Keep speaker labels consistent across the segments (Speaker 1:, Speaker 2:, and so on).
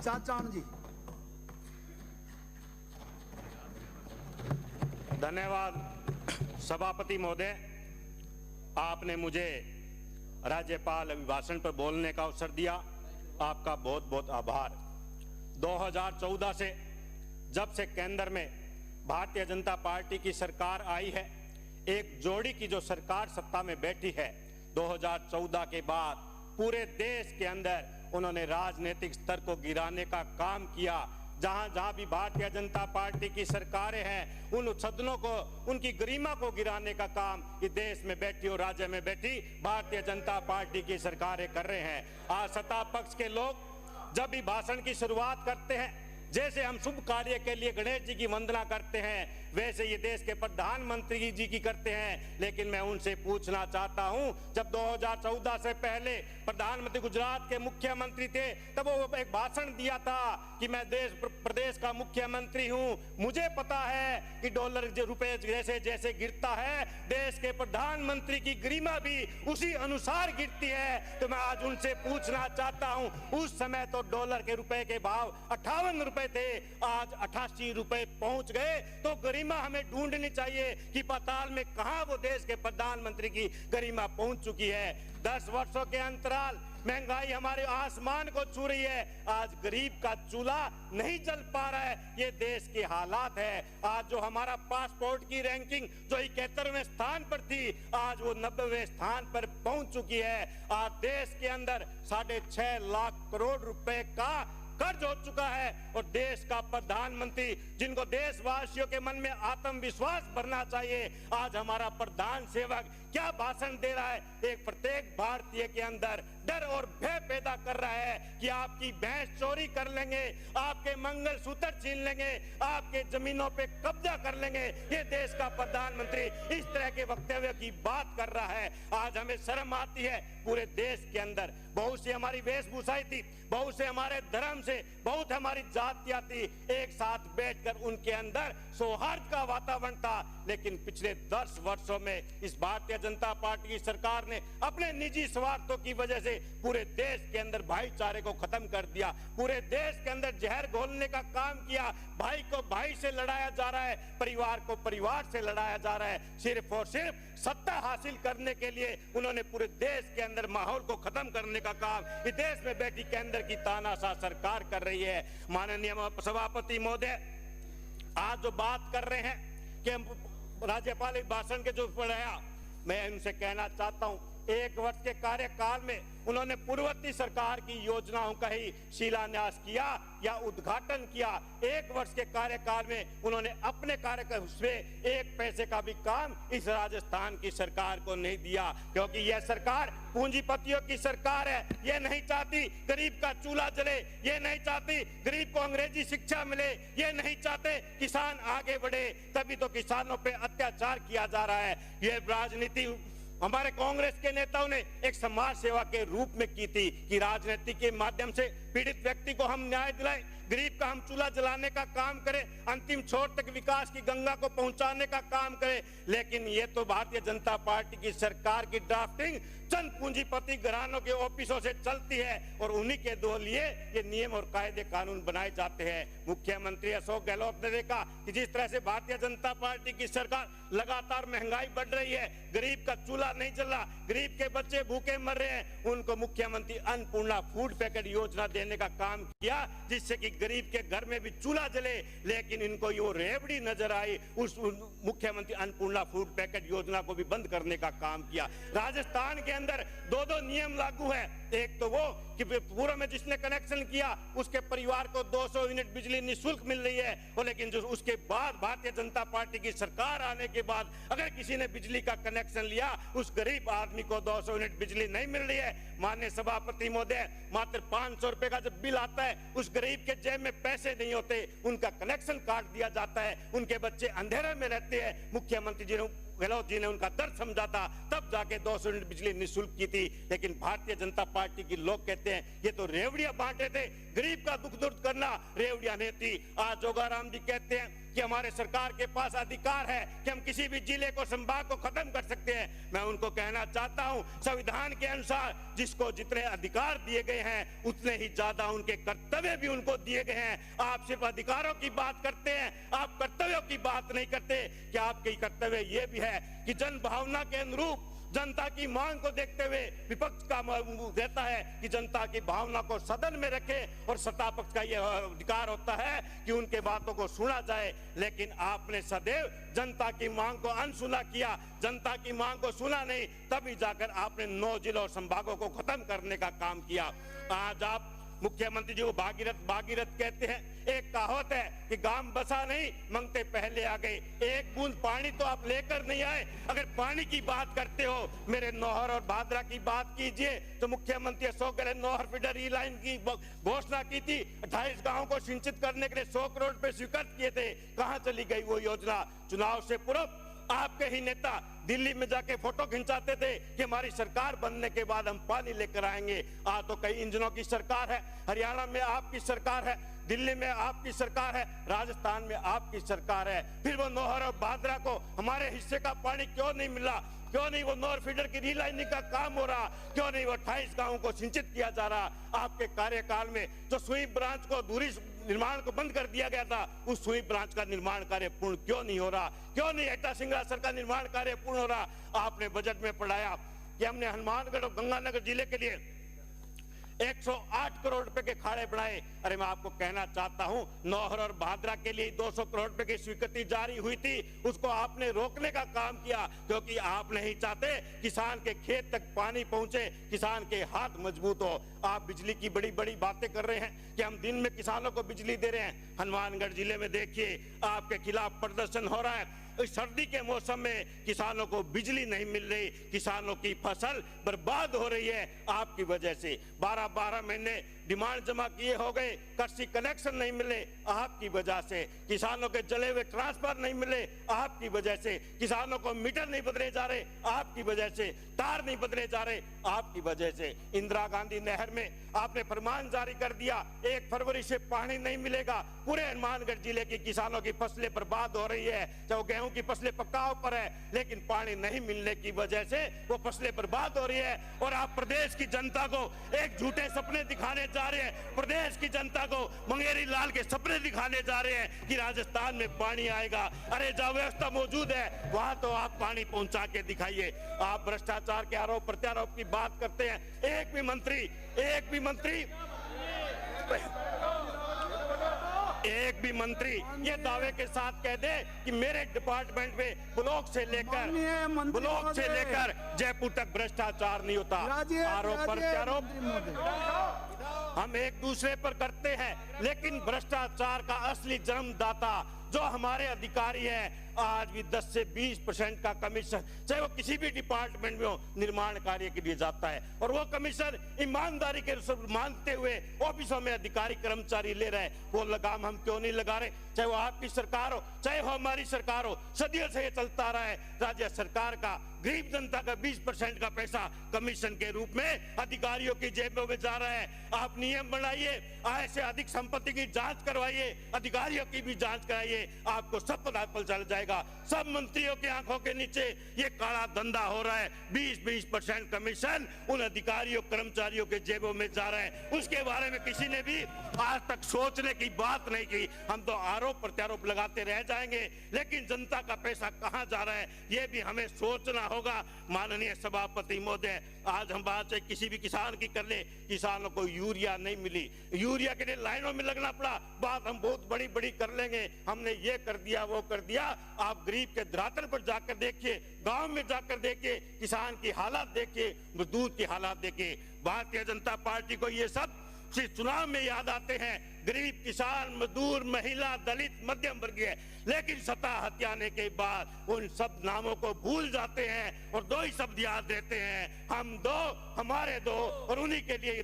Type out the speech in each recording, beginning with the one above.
Speaker 1: चाचान जी।
Speaker 2: धन्यवाद सभापति महोदय, आपने मुझे राज्यपाल अभिभाषण पर बोलने का अवसर दिया, आपका बहुत बहुत आभार। 2014 से जब से केंद्र में भारतीय जनता पार्टी की सरकार आई है, एक जोड़ी की जो सरकार सत्ता में बैठी है, 2014 के बाद पूरे देश के अंदर उन्होंने राजनीतिक स्तर को गिराने का काम किया। जहां जहां भी भारतीय जनता पार्टी की सरकारें हैं, उन सदनों को, उनकी गरिमा को गिराने का काम इस देश में बैठी और राज्य में बैठी भारतीय जनता पार्टी की सरकारें कर रहे हैं। आज सत्ता पक्ष के लोग जब भी भाषण की शुरुआत करते हैं, जैसे हम शुभ कार्य के लिए गणेश जी की वंदना करते हैं, वैसे ये देश के प्रधानमंत्री जी की करते हैं। लेकिन मैं उनसे पूछना चाहता हूं, जब 2014 से पहले प्रधानमंत्री गुजरात के मुख्यमंत्री थे, तब वो एक भाषण दिया था कि मैं देश प्रदेश का मुख्यमंत्री हूं, मुझे पता है कि डॉलर रुपए जैसे जैसे गिरता है, देश के प्रधानमंत्री की गरिमा भी उसी अनुसार गिरती है। तो मैं आज उनसे पूछना चाहता हूं, उस समय तो डॉलर के रुपए के भाव 58 रुपए थे, आज 88 रुपए पहुंच गए। तो गरिमा हमें ढूंढनी चाहिए कि पाताल में कहां वो देश के प्रधानमंत्री की गरिमा पहुंच चुकी है। 10 वर्षों के अंतराल महंगाई हमारे आसमान को छू रही है। आज गरीब का चूल्हा नहीं जल पा रहा है, ये देश के हालात है। आज जो हमारा पासपोर्ट की रैंकिंग जो 71वें स्थान पर थी, आज वो 90वें स्थान पर पहुंच चुकी है। आज देश के अंदर 6.5 लाख करोड़ रुपए का कर्ज हो चुका है, और देश का प्रधानमंत्री, जिनको देशवासियों के मन में आत्मविश्वास भरना चाहिए, आज हमारा प्रधान सेवक क्या भाषण दे रहा है। एक प्रत्येक भारतीय के अंदर डर और भय पैदा कर रहा है कि आपकी भैंस चोरी कर लेंगे, आपके मंगलसूत्र छीन लेंगे, आपके जमीनों पे कब्जा कर लेंगे। ये देश का प्रधानमंत्री इस तरह के वक्तव्य की बात कर रहा है। आज हमें शर्म आती है। पूरे देश के अंदर बहुत सी हमारी वेशभूषाएं थी, बहुत से हमारे धर्म से, बहुत हमारी जातियां थी, एक साथ बैठकर उनके अंदर सौहार्द का वातावरण था। लेकिन पिछले 10 वर्षों में इस भारतीय जनता पार्टी की सरकार ने अपने निजी स्वार्थों की वजह से पूरे देश के अंदर भाईचारे को खत्म कर दिया, पूरे देश के अंदर जहर घोलने का काम किया। भाई को भाई से लड़ाया जा रहा है, परिवार को परिवार से लड़ाया जा रहा है। सिर्फ और सिर्फ सत्ता हासिल करने के लिए उन्होंने पूरे देश के अंदर माहौल को खत्म करने का काम इस देश में बैठी केंद्र की तानाशाह सरकार कर रही है। माननीय सभापति महोदय, आज जो बात कर रहे हैं कि राज्यपाल भाषण के जो पढ़ाया, मैं उनसे कहना चाहता हूं, 1 वर्ष के कार्यकाल में उन्होंने पूर्ववर्ती सरकार की योजनाओं का ही शिलान्यास किया या उद्घाटन किया। 1 वर्ष के कार्यकाल में उन्होंने अपने कार्यकाल से 1 पैसे का भी काम इस राजस्थान की सरकार को नहीं दिया, क्योंकि यह सरकार पूंजीपतियों की सरकार है। ये नहीं चाहती गरीब का चूल्हा जले, ये नहीं चाहती गरीब को अंग्रेजी शिक्षा मिले, ये नहीं चाहते किसान आगे बढ़े, तभी तो किसानों पे अत्याचार किया जा रहा है। ये राजनीति हमारे कांग्रेस के नेताओं ने एक समाज सेवा के रूप में की थी कि राजनीति के माध्यम से पीड़ित व्यक्ति को हम न्याय दिलाएं, गरीब का हम चूल्हा जलाने का काम करें, अंतिम छोर तक विकास की गंगा को पहुंचाने का काम करें। लेकिन ये तो भारतीय जनता पार्टी की सरकार की ड्राफ्टिंग चंद पूंजीपति घरानों के ऑफिसों से चलती है, और उन्हीं के दो लिए ये नियम और कायदे कानून बनाए जाते हैं। मुख्यमंत्री अशोक गहलोत ने देखा कि जिस तरह से भारतीय जनता पार्टी की सरकार लगातार महंगाई बढ़ रही है, गरीब का चूल्हा नहीं जल रहा, गरीब के बच्चे भूखे मर रहे हैं, उनको मुख्यमंत्री अन्नपूर्णा फूड पैकेट योजना देने का काम किया, जिससे कि गरीब के घर में भी चूल्हा जले। लेकिन इनको यो रेवड़ी नजर आई, उस मुख्यमंत्री अन्नपूर्णा फूड पैकेट योजना को भी बंद करने का काम किया। राजस्थान के अंदर 2 नियम लागू है। एक तो वो कि पूर्व में जिसने कनेक्शन किया उसके परिवार को 200 यूनिट बिजली निःशुल्क मिल रही है, और लेकिन जो उसके बाद भारतीय जनता पार्टी की सरकार आने के बाद अगर किसी ने बिजली का कनेक्शन लिया, उस गरीब आदमी को 200 यूनिट बिजली नहीं मिल रही है। माननीय सभापति महोदय, मात्र 500 रुपए का जब बिल आता है, उस गरीब के जेब में पैसे नहीं होते, उनका कनेक्शन काट दिया जाता है, उनके बच्चे अंधेरे में रहते हैं। मुख्यमंत्री जी गहलोत जी ने उनका दर्द समझा था, तब जाके 200 यूनिट बिजली निःशुल्क की थी। लेकिन भारतीय जनता पार्टी के लोग कहते हैं ये तो रेवड़ियां बांटे थे, गरीब का दुख दूर करना रेवड़ियां नहीं थी। आज जोगाराम जी कहते हैं कि हमारे सरकार के पास अधिकार है कि हम किसी भी जिले को, संभाग को खत्म कर सकते हैं। मैं उनको कहना चाहता हूं, संविधान के अनुसार जिसको जितने अधिकार दिए गए हैं उतने ही ज्यादा उनके कर्तव्य भी उनको दिए गए हैं। आप सिर्फ अधिकारों की बात करते हैं, आप कर्तव्यों की बात नहीं करते कि आपके कर्तव्य ये भी है कि जन भावना के अनुरूप, जनता की मांग को देखते हुए विपक्ष का रहता है कि जनता की भावना को सदन में रखे, और सत्ता पक्ष का यह अधिकार होता है कि उनके बातों को सुना जाए। लेकिन आपने सदैव जनता की मांग को अनसुना किया, जनता की मांग को सुना नहीं, तभी जाकर आपने 9 जिलों और संभागों को खत्म करने का काम किया। आज आप मुख्यमंत्री जी को भागीरथ कहते हैं। एक कहावत है कि गांव बसा नहीं, मंगते पहले आ गए। एक बूंद पानी तो आप लेकर नहीं आए। अगर पानी की बात करते हो, मेरे नौहर और भादरा की बात कीजिए तो मुख्यमंत्री अशोक गहलोत नौहर फीडर री लाइन की घोषणा की थी। 28 गांवों को सिंचित करने के लिए 100 करोड़ रुपए स्वीकृत किए थे। कहां चली गई वो योजना? चुनाव से पूर्व आपके ही नेता दिल्ली में जाके फोटो खिंचाते थे कि हमारी सरकार बनने के बाद हम पानी लेकर आएंगे। आज तो कई इंजनों की सरकार है, हरियाणा में आपकी सरकार है, दिल्ली में आपकी सरकार है, राजस्थान में आपकी सरकार है। फिर वो नौहर और भादरा को हमारे हिस्से का पानी क्यों नहीं मिला? क्यों नहीं वो नौहर फीडर की रीलाइनिंग का काम हो रहा? क्यों नहीं वो 28 गांवों को सिंचित किया जा रहा? आपके कार्यकाल में जो सुई ब्रांच को दूरी निर्माण को बंद कर दिया गया था, उस सुई ब्रांच का निर्माण कार्य पूर्ण क्यों नहीं हो रहा? क्यों नहीं एटा सिंगरासर का निर्माण कार्य पूर्ण हो रहा? आपने बजट में पढ़ाया कि हमने हनुमानगढ़ और गंगानगर जिले के लिए 108 करोड़ रुपए के खाड़े बनाए। अरे मैं आपको कहना चाहता हूं, नौहर और भादरा के लिए 200 करोड़ रुपए की स्वीकृति जारी हुई थी, उसको आपने रोकने का काम किया, क्योंकि आप नहीं चाहते किसान के खेत तक पानी पहुंचे, किसान के हाथ मजबूत हो। आप बिजली की बड़ी बड़ी बातें कर रहे हैं कि हम दिन में किसानों को बिजली दे रहे हैं। हनुमानगढ़ जिले में देखिए, आपके खिलाफ प्रदर्शन हो रहा है। इस सर्दी के मौसम में किसानों को बिजली नहीं मिल रही, किसानों की फसल बर्बाद हो रही है आपकी वजह से। 12-12 महीने डिमांड जमा किए हो गए, कृषि कनेक्शन नहीं मिले आपकी वजह से। किसानों के जले हुए ट्रांसफर नहीं मिले आपकी वजह से। किसानों को मीटर नहीं बदले जा रहे आपकी वजह से। तार नहीं बदले जा रहे आपकी वजह से। इंदिरा गांधी नहर में आपने फरमान जारी कर दिया, 1 फरवरी से पानी नहीं मिलेगा। पूरे हनुमानगढ़ जिले की किसानों की फसलें बर्बाद हो रही है, चाहे गेहूं की फसलें पकाव पर है, लेकिन पानी नहीं मिलने की वजह से वो फसलें बर्बाद हो रही है। और आप प्रदेश की जनता को एक झूठे सपने दिखाने जा रहे हैं। प्रदेश की जनता को मंगेरी लाल के सपने दिखाने जा रहे हैं कि राजस्थान में पानी आएगा। अरे जहाँ व्यवस्था मौजूद है वहां तो आप पानी पहुंचा के दिखाइए। आप भ्रष्टाचार के आरोप प्रत्यारोप की बात करते हैं। एक भी मंत्री ये दावे के साथ कह दे कि मेरे डिपार्टमेंट में ब्लॉक से लेकर जयपुर तक भ्रष्टाचार नहीं होता। आरोप प्रत्यारोप हम एक दूसरे पर करते हैं, लेकिन भ्रष्टाचार का असली जन्मदाता जो हमारे अधिकारी हैं, आज भी 10 से 20% का कमीशन, चाहे वो किसी भी डिपार्टमेंट में हो, निर्माण कार्य के लिए जाता है। और वो कमीशन ईमानदारी के मानते हुए ऑफिसों में अधिकारी कर्मचारी ले रहे हैं। वो लगाम हम क्यों नहीं लगा रहे? चाहे वो आपकी सरकार हो, चाहे वो हमारी सरकार हो, सदियों से ये चलता रहा है। राज्य सरकार का, गरीब जनता का 20% का पैसा कमीशन के रूप में अधिकारियों की जेबों में जा रहा है। आप नियम बनाइए, आय से अधिक संपत्ति की जांच करवाइए, अधिकारियों की भी जांच कराइए, आपको सब पता चल जाएगा। सब मंत्रियों की आंखों के नीचे ये काला धंधा हो रहा है। 20% कमीशन उन अधिकारियों कर्मचारियों के जेबों में जा रहे हैं। उसके बारे में किसी ने भी आज तक सोचने की बात नहीं की। हम तो आरोप प्रत्यारोप लगाते रह जाएंगे, लेकिन जनता का पैसा कहां जा रहा है ये भी हमें सोचना होगा। माननीय सभापति महोदय, आज हम बात चाहे किसी भी किसान की कर ले, किसानों को यूरिया नहीं मिली, यूरिया के लिए लाइनों में लगना पड़ा। बात हम बहुत बड़ी बड़ी कर लेंगे, हमने ये कर दिया वो कर दिया। आप गरीब के धरातल पर जाकर देखिए, गांव में जाकर देखिए, किसान की हालात देखिए, मजदूर की हालात देखिए। भारतीय जनता पार्टी को ये सब चुनाव में याद आते हैं, गरीब, किसान, मजदूर, महिला, दलित, मध्यम वर्गीय, लेकिन सत्ता हथियाने के बाद उन सब नामों को भूल जाते हैं और 2 ही शब्द याद रहते हैं, हम दो, हमारे दो। और उन्हीं के लिए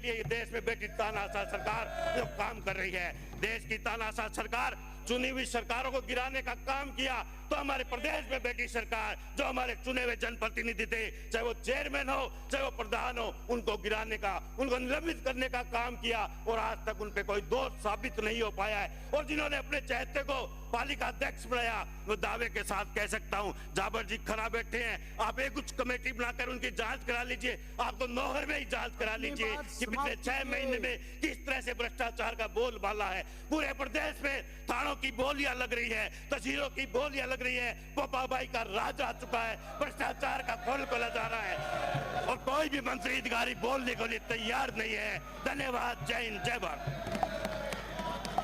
Speaker 2: ये देश में बैठी तानाशाह सरकार जो काम कर रही है। देश की तानाशाह सरकार चुनी हुई सरकारों को गिराने का काम किया। तो हमारे प्रदेश में बैठी सरकार, जो हमारे चुने हुए जनप्रतिनिधि थे, चाहे वो चेयरमैन हो चाहे वो प्रधान हो, उनको गिराने का, उनको निलंबित करने का काम किया और आज तक उन पे कोई दोष साबित नहीं हो पाया है। और जिन्होंने अपने चहेते को पालिका अध्यक्ष बनाया, वो दावे के साथ कह सकता हूं जाबर जी खड़ा बैठे हैं, आप एक कुछ कमेटी बनाकर उनकी जांच करा लीजिए। आप तो नौहर में ही जांच करा लीजिए कि पिछले 6 महीने में किस तरह से भ्रष्टाचार का बोलबाला है। पूरे प्रदेश में थानों की बोलियां लग रही है, तहसीलों की बोलियां लग रही है, पोपाबाई का राज आ चुका है, भ्रष्टाचार का खोल खोला जा रहा है और कोई भी मंत्री अधिकारी बोलने के लिए तैयार नहीं है। धन्यवाद। जय हिंद, जय भारत।